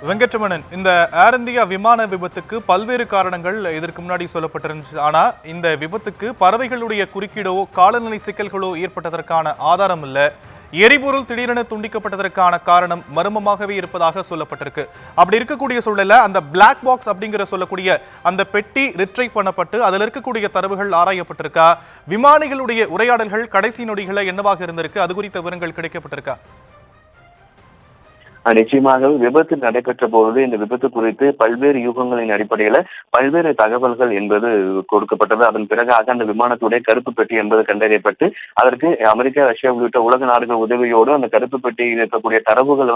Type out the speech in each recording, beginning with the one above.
வெங்கட்ரமணன், இந்த ஏர் இந்தியா விமான விபத்துக்கு பல்வேறு காரணங்கள் இதற்கு முன்னாடி சொல்லப்பட்டிருந்துச்சு. ஆனா இந்த விபத்துக்கு பறவைகளுடைய குறுக்கீடோ காலநிலை சிக்கல்களோ ஏற்பட்டதற்கான ஆதாரம் இல்ல. எரிபொருள் திடீரென துண்டிக்கப்பட்டதற்கான காரணம் மர்மமாகவே இருப்பதாக சொல்லப்பட்டிருக்கு. அப்படி இருக்கக்கூடிய சூழல்ல அந்த பிளாக் பாக்ஸ் அப்படிங்கிற சொல்லக்கூடிய அந்த பெட்டி ரிட்ரைவ் பண்ணப்பட்டு அதில் இருக்கக்கூடிய தரவுகள் ஆராயப்பட்டிருக்கா? விமானிகளுடைய உரையாடல்கள் கடைசி நொடிகளை என்னவாக இருந்திருக்கு? அது குறித்த விவரங்கள் கிடைக்கப்பட்டிருக்கா? நிச்சயமாக விபத்து நடைபெற்ற பொழுது இந்த விபத்து குறித்து பல்வேறு யூகங்களின் அடிப்படையில பல்வேறு தகவல்கள் என்பது கொடுக்கப்பட்டது. அதன் பிறகாக அந்த விமானத்துடைய கருப்பு பெட்டி என்பது கண்டறியப்பட்டு அதற்கு அமெரிக்கா, ரஷ்யா உள்ளிட்ட உலக நாடுகள் உதவியோடு அந்த கருப்பு பெட்டியில் இருக்கக்கூடிய தரவுகள்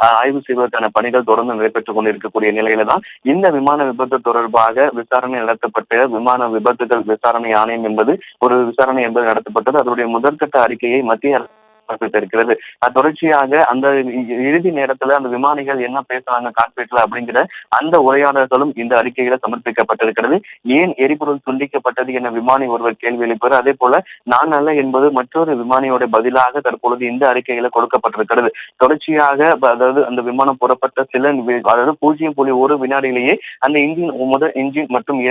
ஆய்வு செய்வதற்கான பணிகள் தொடர்ந்து நடைபெற்றுக் கொண்டிருக்கக்கூடிய நிலையில தான் இந்த விமான விபத்து தொடர்பாக விசாரணை நடத்தப்பட்ட விமான விபத்துகள் விசாரணை ஆணையம் என்பது ஒரு விசாரணை என்பது நடத்தப்பட்டது. அதனுடைய முதற்கட்ட அறிக்கையை மத்திய இருக்கிறது. தொடர்ச்சியாக அந்த இறுதி நேரத்துல அந்த விமானிகள் என்ன பேசுறாங்க காக்பீட்ல அப்படிங்கிற அந்த உரையாடல்களும் இந்த அறிக்கையில சமர்ப்பிக்கப்பட்டிருக்கிறது. ஏன் எரிபொருள் துண்டிக்கப்பட்டது என விமானி ஒருவர் கேள்வி எழுப்பார். அதே போல நான் அல்ல என்பது மற்றொரு விமானியோட பதிலாக தற்பொழுது இந்த அறிக்கையில கொடுக்கப்பட்டிருக்கிறது. தொடர்ச்சியாக அதாவது அந்த விமானம் புறப்பட்ட சில அதாவது 0.1 வினாடியிலேயே அந்த முதல் இன்ஜின் மற்றும்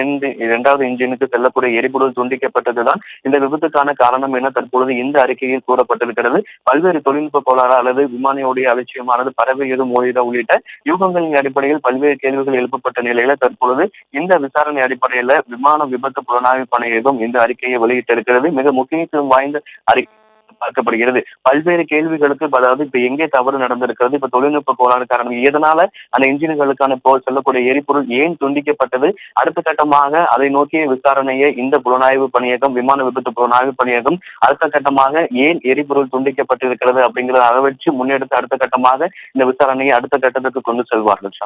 இரண்டாவது இன்ஜினுக்கு செல்லக்கூடிய எரிபொருள் துண்டிக்கப்பட்டதுதான் இந்த விபத்துக்கான காரணம் என தற்பொழுது இந்த அறிக்கையில் கூறப்பட்டிருக்கிறது. பல்வேறு தொழில்நுட்ப கோளாறு அல்லது விமானியுடைய அலட்சியமானது பறவை எதுவும் மோதிட உள்ளிட்ட யூகங்களின் அடிப்படையில் பல்வேறு கேள்விகள் எழுப்பப்பட்ட நிலையில தற்பொழுது இந்த விசாரணை அடிப்படையில விமான விபத்து புலனாய்வு பணியகம் இந்த அறிக்கையை வெளியிட்டிருக்கிறது. மிக முக்கியத்துவம் வாய்ந்த அறிக்கை பார்க்கப்படுகிறது. பல்வேறு கேள்விகளுக்கு அதாவது இப்ப எங்கே தவறு நடந்திருக்கிறது, இப்ப தொழில்நுட்ப கோளாறு காரணம் எதனால அந்த இன்ஜின்களுக்கான செல்லக்கூடிய எரிபொருள் ஏன் துண்டிக்கப்பட்டது, அடுத்த கட்டமாக அதை நோக்கிய விசாரணையை இந்த புலனாய்வு பணியகம் விமான விபத்து புலனாய்வு பணியகம் அடுத்த கட்டமாக ஏன் எரிபொருள் துண்டிக்கப்பட்டிருக்கிறது அப்படிங்கிறத அளவச்சு முன்னெடுத்து அடுத்த கட்டமாக இந்த விசாரணையை அடுத்த கட்டத்துக்கு கொண்டு செல்வார்கள்.